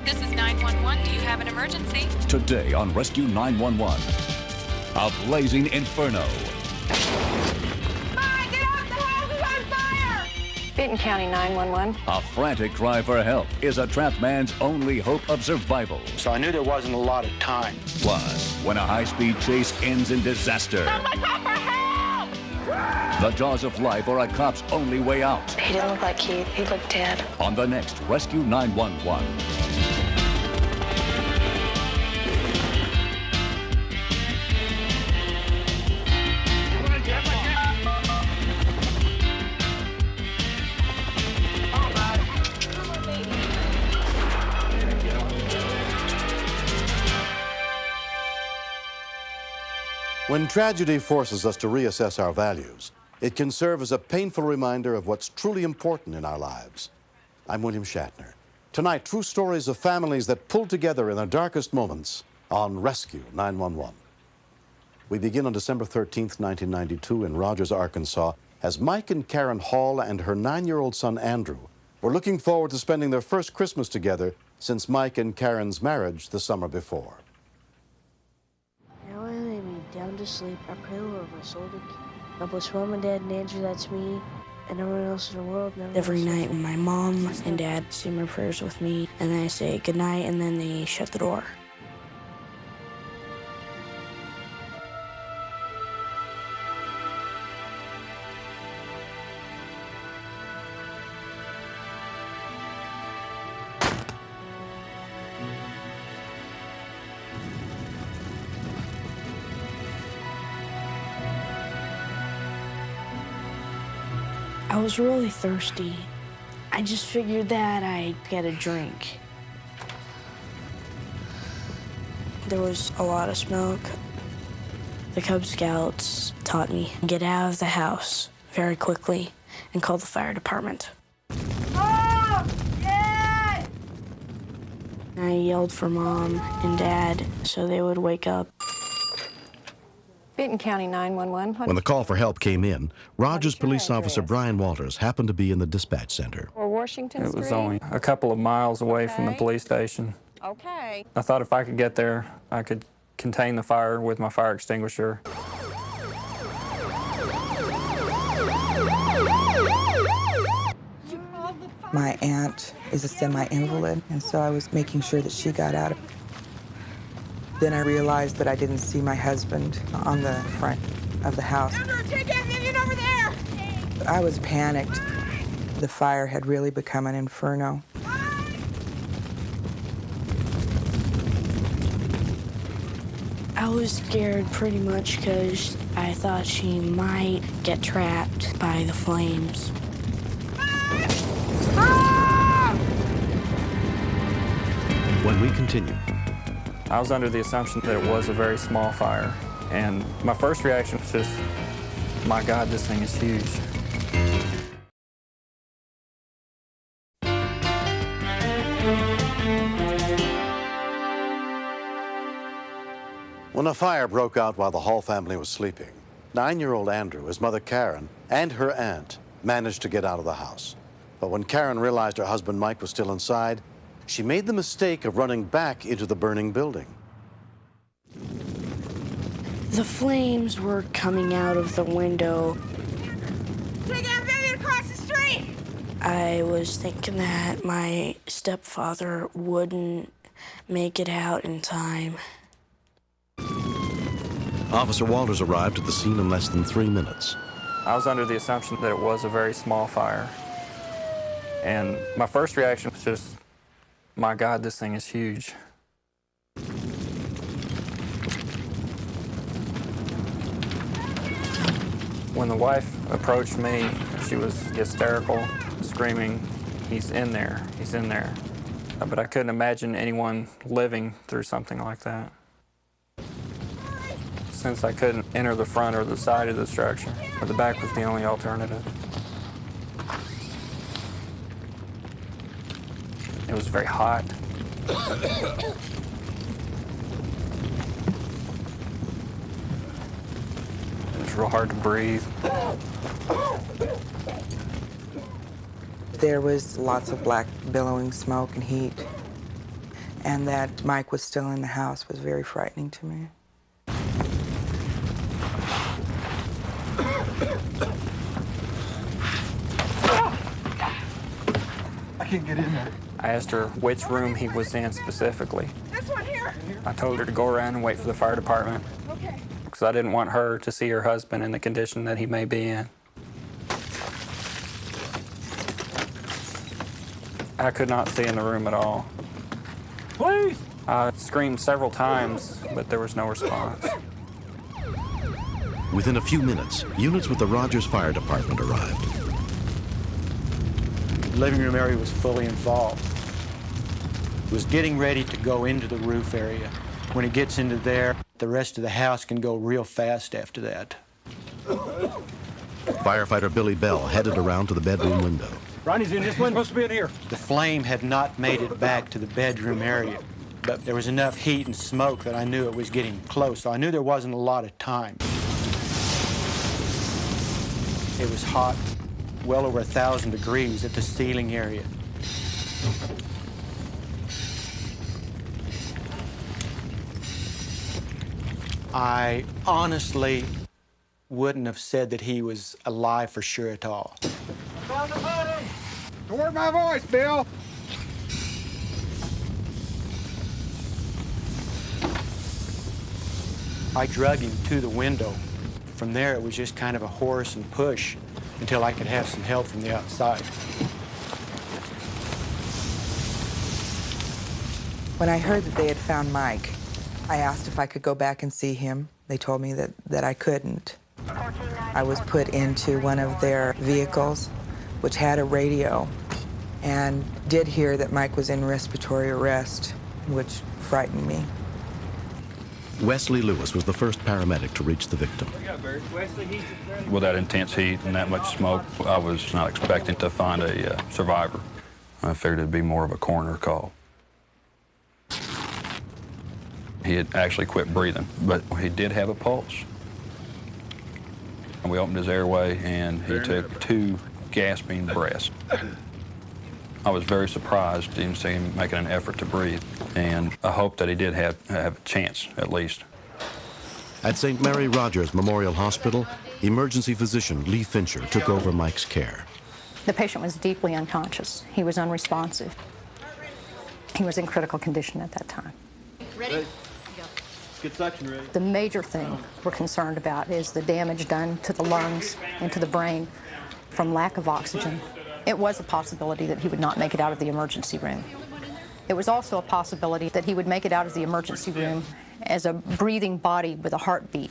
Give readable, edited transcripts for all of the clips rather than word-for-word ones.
This is 911. Do you have an emergency? Today on Rescue 911, a blazing inferno. Mike, get out! The house is on fire! Benton County 911. A frantic cry for help is a trapped man's only hope of survival. So I knew there wasn't a lot of time. Plus, when a high-speed chase ends in disaster, Someone call for help! the jaws of life are a cop's only way out. He didn't look like Keith. He looked dead. On the next Rescue 911. When tragedy forces us to reassess our values, it can serve as a painful reminder of what's truly important in our lives. I'm William Shatner. Tonight, true stories of families that pulled together in their darkest moments on Rescue 911. We begin on December 13th, 1992 in Rogers, Arkansas, as Mike and Karen Hall and her 9-year-old son, Andrew, were looking forward to spending their first Christmas together since Mike and Karen's marriage the summer before. Now I lay me down to sleep. I pray the Lord my soul to keep. I bless Mom and Dad and Andrew, that's me, and everyone else in the world. Every night when my mom and dad say my prayers with me, and then I say goodnight, and then they shut the door. I was really thirsty. I just figured that I'd get a drink. There was a lot of smoke. The Cub Scouts taught me to get out of the house very quickly and call the fire department. Oh! Yeah! I yelled for Mom and Dad so they would wake up. Benton County 911. When the call for help came in, Rogers police officer Brian Walters happened to be in the dispatch center. Or Washington It Street? was only a couple of miles away from the police station. Okay. I thought if I could get there, I could contain the fire with my fire extinguisher. My aunt is a semi-invalid, and so I was making sure that she got out. Then I realized that I didn't see my husband on the front of the house. Andrew, take that Vivian over there! I was panicked. The fire had really become an inferno. I was scared pretty much because I thought she might get trapped by the flames. When we continue, I was under the assumption that it was a very small fire. And my first reaction was just, my God, this thing is huge. when a fire broke out while the Hall family was sleeping, 9-year-old Andrew, his mother Karen, and her aunt managed to get out of the house. But when Karen realized her husband Mike was still inside, she made the mistake of running back into the burning building. The flames were coming out of the window. Take out Vivian across the street! I was thinking that my stepfather wouldn't make it out in time. Officer Walters arrived at the scene in less than 3 minutes. I was under the assumption that it was a very small fire. And my first reaction was just, my God, this thing is huge. When the wife approached me, she was hysterical, screaming, he's in there, he's in there. But I couldn't imagine anyone living through something like that. Since I couldn't enter the front or the side of the structure, the back was the only alternative. It was very hot. It was real hard to breathe. There was lots of black billowing smoke and heat. and that Mike was still in the house was very frightening to me. I can't get in there. I asked her which room he was in specifically. This one here. I told her to go around and wait for the fire department Okay. because I didn't want her to see her husband in the condition that he may be in. I could not see in the room at all. Please! I screamed several times, but there was no response. Within a few minutes, units with the Rogers Fire Department arrived. The living room area was fully involved. It was getting ready to go into the roof area. When it gets into there, the rest of the house can go real fast after that. Firefighter Billy Bell headed around to the bedroom window. Ronnie's in this one. Supposed to be in here. The flame had not made it back to the bedroom area, but there was enough heat and smoke that I knew it was getting close, so I knew there wasn't a lot of time. It was hot, well over 1,000 degrees at the ceiling area. I honestly wouldn't have said that he was alive for sure at all. Found the body! Toward my voice, Bill! I drug him to the window. From there, it was just kind of a horse and push until I could have some help from the outside. When I heard that they had found Mike, I asked if I could go back and see him. They told me that I couldn't. I was put into one of their vehicles, which had a radio, and did hear that Mike was in respiratory arrest, which frightened me. Wesley Lewis was the first paramedic to reach the victim. With that intense heat and that much smoke, I was not expecting to find a survivor. I figured it'd be more of a coroner call. He had actually quit breathing, but he did have a pulse. We opened his airway, and he took 2 gasping breaths. I was very surprised to see him making an effort to breathe, and I hoped that he did have a chance, at least. At St. Mary Rogers Memorial Hospital, emergency physician Lee Fincher took over Mike's care. The patient was deeply unconscious. He was unresponsive. He was in critical condition at that time. Ready? Good suction, ready. The major thing we're concerned about is the damage done to the lungs and to the brain from lack of oxygen. It was a possibility that he would not make it out of the emergency room. It was also a possibility that he would make it out of the emergency room as a breathing body with a heartbeat,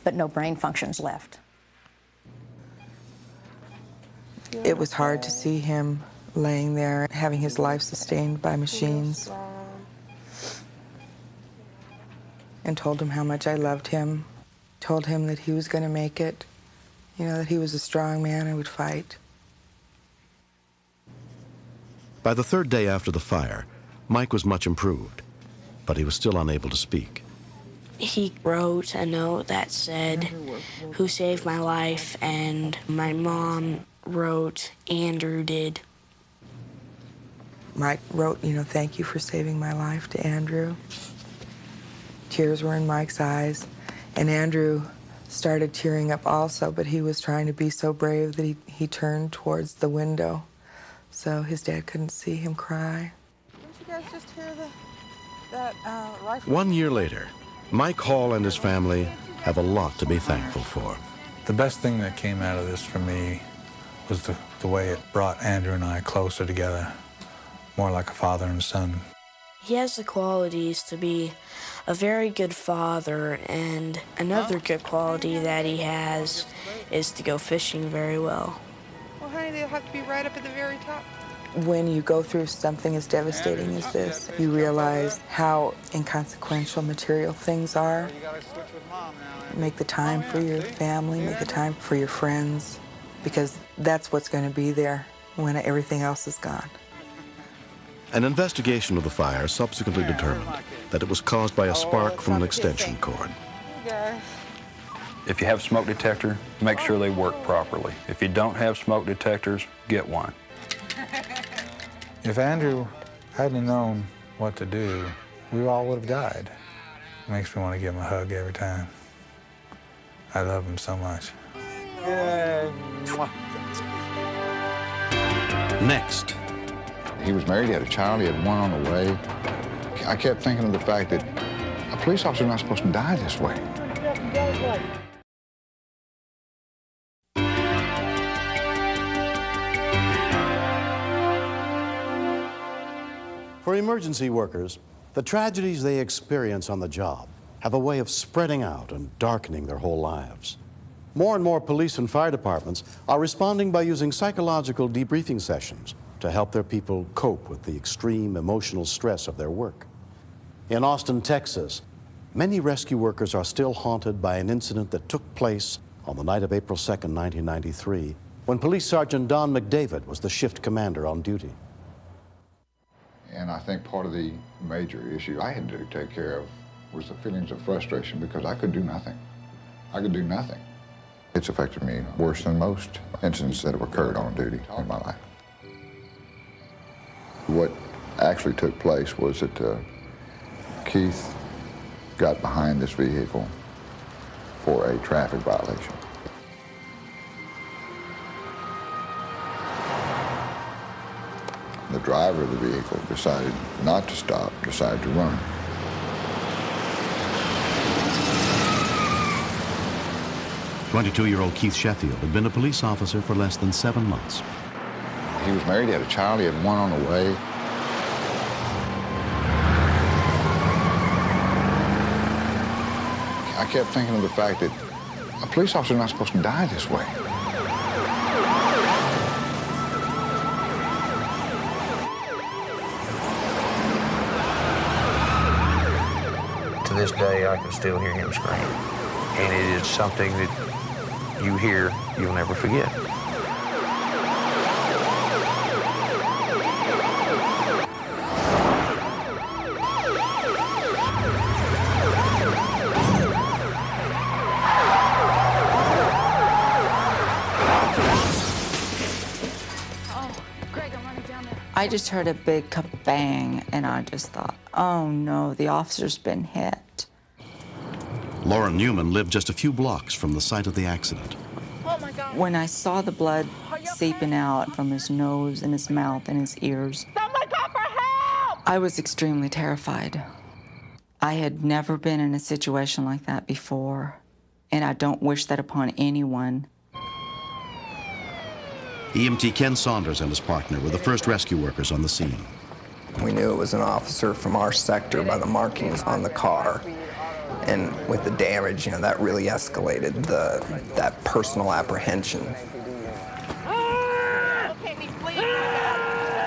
but no brain functions left. It was hard to see him laying there, having his life sustained by machines. And told him how much I loved him, told him that he was going to make it, you know, that he was a strong man and would fight. By the 3rd day after the fire, Mike was much improved, but he was still unable to speak. He wrote a note that said, "Who saved my life?" and my mom wrote, "Andrew did." Mike wrote, you know, "Thank you for saving my life" to Andrew. Tears were in Mike's eyes, and Andrew started tearing up also, but he was trying to be so brave that he turned towards the window so his dad couldn't see him cry. Didn't you guys just hear that rifle? 1 year later, Mike Hall and his family have a lot to be thankful for. The best thing that came out of this for me was the way it brought Andrew and I closer together, more like a father and son. He has the qualities to be a very good father, and another good quality that he has is to go fishing very well. Well, honey, they'll have to be right up at the very top. When you go through something as devastating as this, you realize how inconsequential material things are. Make the time for your family, make the time for your friends, because that's what's going to be there when everything else is gone. An investigation of the fire subsequently determined that it was caused by a spark from an extension cord. If you have a smoke detector, make sure they work properly. If you don't have smoke detectors, get one. If Andrew hadn't known what to do, we all would have died. It makes me want to give him a hug every time. I love him so much. Next. He was married, he had a child, he had one on the way. I kept thinking of the fact that a police officer is not supposed to die this way. For emergency workers, the tragedies they experience on the job have a way of spreading out and darkening their whole lives. More and more police and fire departments are responding by using psychological debriefing sessions to help their people cope with the extreme emotional stress of their work. In Austin, Texas, many rescue workers are still haunted by an incident that took place on the night of April 2nd, 1993, when Police Sergeant Don McDavid was the shift commander on duty. And I think part of the major issue I had to take care of was the feelings of frustration because I could do nothing. I could do nothing. It's affected me worse than most incidents that have occurred on duty in my life. What actually took place was that Keith got behind this vehicle for a traffic violation. The driver of the vehicle decided not to stop, decided to run. "22-year-old Keith Sheffield had been a police officer for less than 7 months. He was married, he had a child, he had one on the way. I kept thinking of the fact that a police officer is not supposed to die this way. To this day, I can still hear him scream. And it is something that you hear, you'll never forget. I just heard a big kabang, and I just thought, oh no, the officer's been hit. Lauren Newman lived just a few blocks from the site of the accident. Oh my God. When I saw the blood seeping out from his nose and his mouth and his ears, someone call for help! I was extremely terrified. I had never been in a situation like that before, and I don't wish that upon anyone. EMT Ken Saunders and his partner were the first rescue workers on the scene. We knew it was an officer from our sector by the markings on the car. And with the damage, that really escalated that personal apprehension.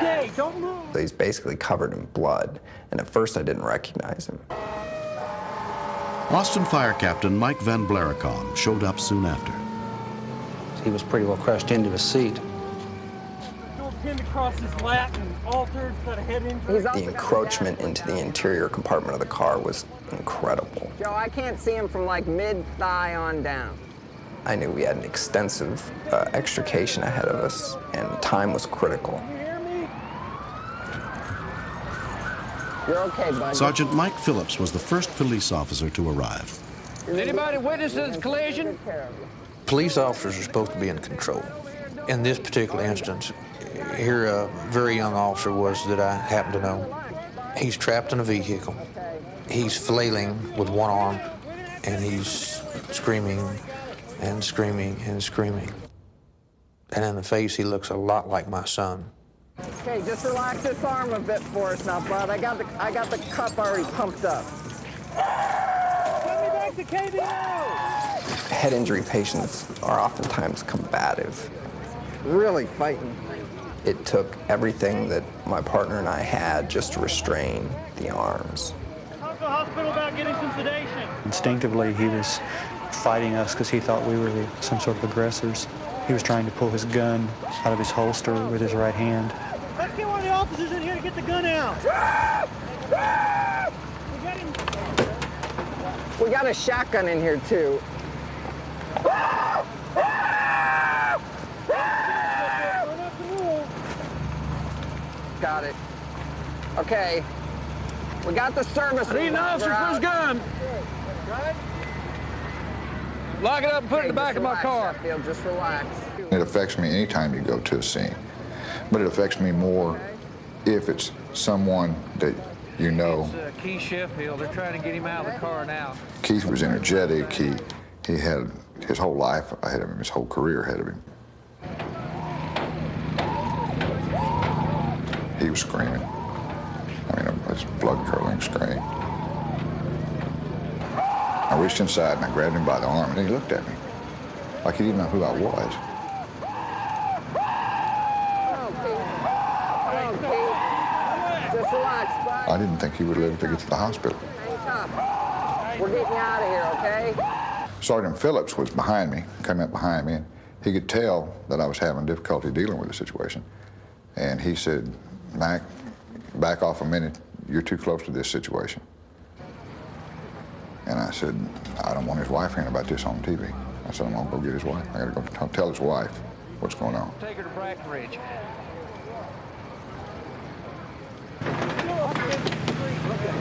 Okay, don't move. He's basically covered in blood, and at first I didn't recognize him. Austin Fire Captain Mike Van Blaricon showed up soon after. He was pretty well crushed into his seat. Pinned across his lap and altered, got a head injury. The encroachment into the interior compartment of the car was incredible. Joe, I can't see him from like mid-thigh on down. I knew we had an extensive extrication ahead of us, and time was critical. You're okay, bud. Sergeant Mike Phillips was the first police officer to arrive. Anybody witness this collision? Police officers are supposed to be in control. In this particular instance, here a very young officer was that I happen to know. He's trapped in a vehicle. He's flailing with one arm, and he's screaming and screaming and screaming. And in the face, he looks a lot like my son. Okay, just relax this arm a bit for us now, bud. I got the cup already pumped up. Send me back to KBO! Head injury patients are oftentimes combative. Really fighting. It took everything that my partner and I had just to restrain the arms. Talk to the hospital about getting some sedation. Instinctively, he was fighting us because he thought we were some sort of aggressors. He was trying to pull his gun out of his holster with his right hand. Let's get one of the officers in here to get the gun out. We got a shotgun in here, too. Got it. Okay. We got the service. Need an officer for his gun. Lock it up and put it in the back of my car. Sheffield, just relax. It affects me anytime you go to a scene, but it affects me more if it's someone that you know. It's Keith Sheffield. They're trying to get him out of the car now. Keith was energetic. He had his whole life ahead of him, his whole career ahead of him. He was screaming. I mean, it's blood-curdling scream. I reached inside and I grabbed him by the arm, and he looked at me like he didn't know who I was. Just relax, bud. I didn't think he would live to get to the hospital. We're getting you out of here, okay? Sergeant Phillips was behind me, came up behind me, and he could tell that I was having difficulty dealing with the situation. And he said, Mac, back off a minute. You're too close to this situation. And I said, I don't want his wife hearing about this on TV. I said, I'm gonna go get his wife. I gotta go tell his wife what's going on. Take her to Brackenridge.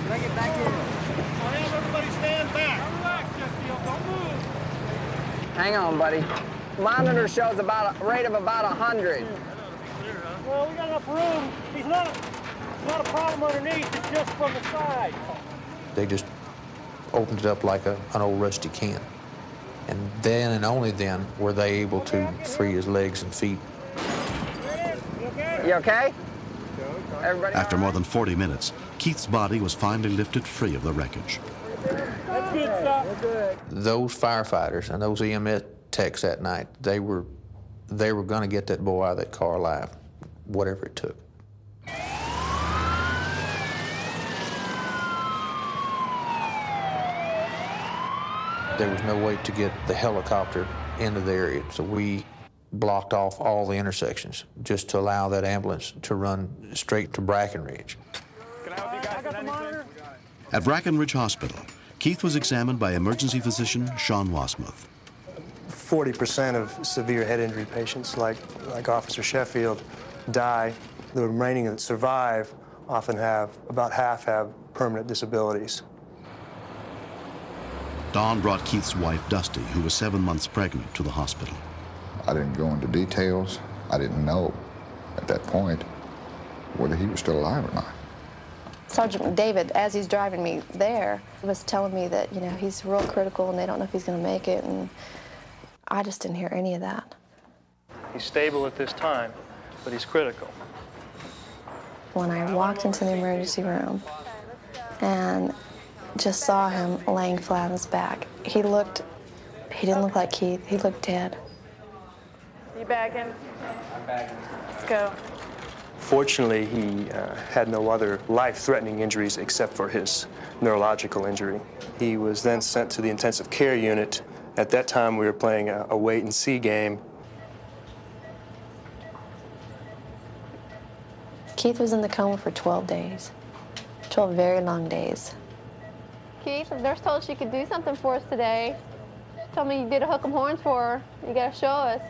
Bring it back in. I have everybody stand back. Relax, Sheffield. Don't move. Hang on, buddy. Monitor shows about a rate of about 100. Well, we got enough room. He's not a problem underneath. It's just from the side. They just opened it up like an old rusty can. And then and only then were they able to free his legs and feet. You okay? Everybody After more than 40 minutes, Keith's body was finally lifted free of the wreckage. That's good stuff. Those firefighters and those EMS techs that night, they were going to get that boy out of that car alive, whatever it took. There was no way to get the helicopter into the area, so we blocked off all the intersections just to allow that ambulance to run straight to Brackenridge. At Brackenridge Hospital, Keith was examined by emergency physician Sean Wasmuth. 40% of severe head injury patients, like Officer Sheffield, die. The remaining that survive often about half have permanent disabilities. Dawn brought Keith's wife, Dusty, who was 7 months pregnant, to the hospital. I didn't go into details. I didn't know at that point whether he was still alive or not. Sergeant David, as he's driving me there, was telling me that, he's real critical and they don't know if he's going to make it, and I just didn't hear any of that. He's stable at this time, but he's critical. When I walked into the emergency room and just saw him laying flat on his back, he didn't look like Keith, he looked dead. You bagging? I'm bagging. Let's go. Fortunately, he had no other life-threatening injuries except for his neurological injury. He was then sent to the intensive care unit. At that time, we were playing a wait-and-see game. Keith was in the coma for 12 days. 12 very long days. Keith, the nurse told us she could do something for us today. She told me you did a hook 'em horns for her. You gotta show us.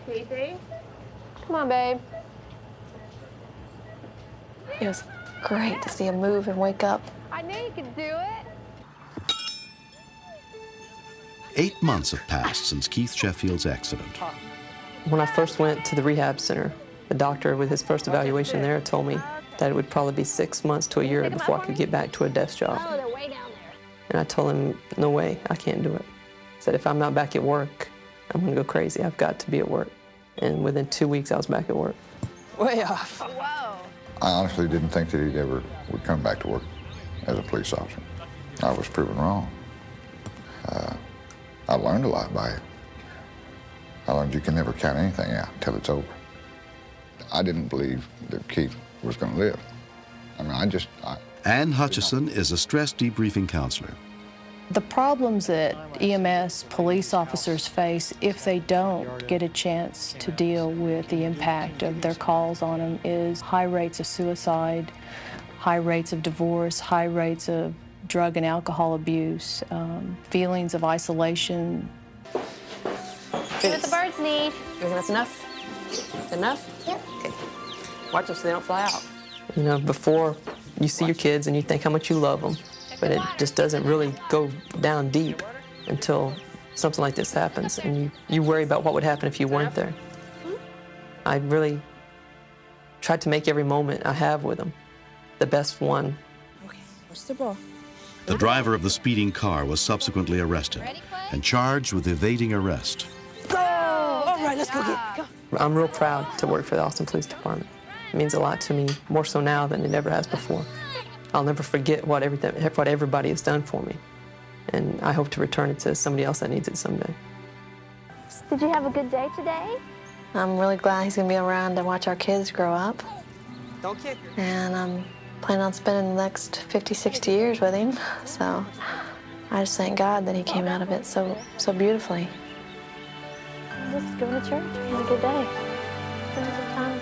Keithy? Come on, babe. It was great to see him move and wake up. I knew you could do it. 8 months have passed since Keith Sheffield's accident. When I first went to the rehab center, the doctor with his first evaluation there told me that it would probably be 6 months to a year before I could get back to a desk job. Oh, they're way down there. And I told him, no way, I can't do it. I said, if I'm not back at work, I'm gonna go crazy. I've got to be at work. And within 2 weeks, I was back at work. Way off. Whoa. I honestly didn't think that he ever would come back to work as a police officer. I was proven wrong. I learned a lot by it. I learned you can never count anything out until it's over. I didn't believe that Keith was going to live. I mean, Ann Hutchison is a stress debriefing counselor. The problems that EMS police officers face if they don't get a chance to deal with the impact of their calls on them is high rates of suicide, high rates of divorce, high rates of drug and alcohol abuse, feelings of isolation. See what the birds need. You think that's enough? Enough? Yep. Okay. Watch them so they don't fly out. Before You see your kids and you think how much you love them, but it just doesn't really go down deep until something like this happens, and you worry about what would happen if you weren't there. I really tried to make every moment I have with them the best one. Okay, where's the ball? The driver of the speeding car was subsequently arrested and charged with evading arrest. Go! All right, let's go get it. Go. I'm real proud to work for the Austin Police Department. It means a lot to me, more so now than it ever has before. I'll never forget what everybody has done for me, and I hope to return it to somebody else that needs it someday. Did you have a good day today? I'm really glad he's going to be around to watch our kids grow up. And I'm planning on spending the next 50, 60 years with him. So I just thank God that he came out of it so beautifully. Just going to church, have a good day. Spend a good time.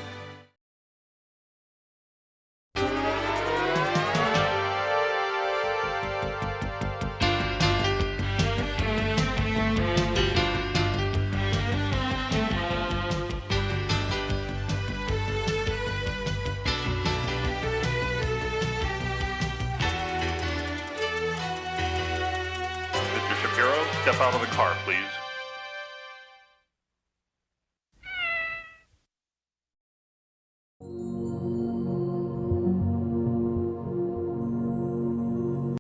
Mr. Shapiro, step out of the car, please.